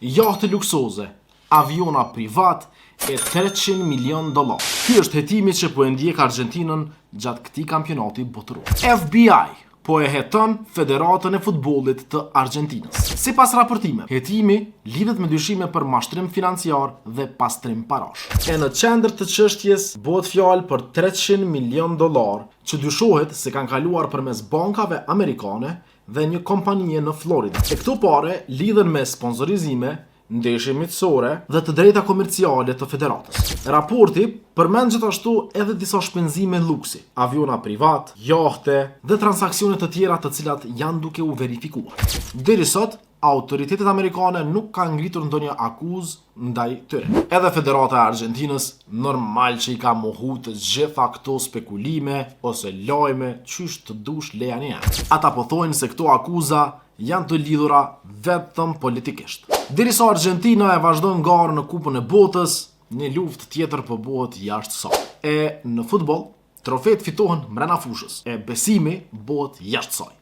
jahte luksoze, aviona privat e $300 milion. Ky është hetimi që po e ndjek Argentinën gjatë këtij kampionati botëror. FBI po e heton Federatën e Futbollit të Argentinës. Sipas raportimeve, hetimi lidhet me dyshime për mashtrim financiar dhe pastrim parash. E në qendër të çështjes bëhet fjalë për $300 milion që dyshohet se kanë kaluar përmes bankave amerikane dhe një kompanie në Florida. E këto pare lidhen me sponsorizime, ndeshje miqësore dhe të drejta komerciale të federatës. Raporti përmend gjithashtu edhe disa shpenzime luksi, aviona privat, jahte dhe transakcione të tjera të cilat janë duke u verifikuar. Deri sot, autoritetet amerikane nuk kanë ngritur ndonjë akuzë ndaj tyre. Edhe Federata e Argentinës normal që i ka mohu të gjitha këto spekulime ose lajme qysh të dush leja një. Ata po thojnë se këto akuza janë të lidhura vetëm politikisht. Derisa Argentina e vazhdon garën në Kupën e Botës, një luftë tjetër po bëhet jashtë saj. E në futboll, trofeet fitohen mbrana fushës, e besimi bëhet jashtë saj.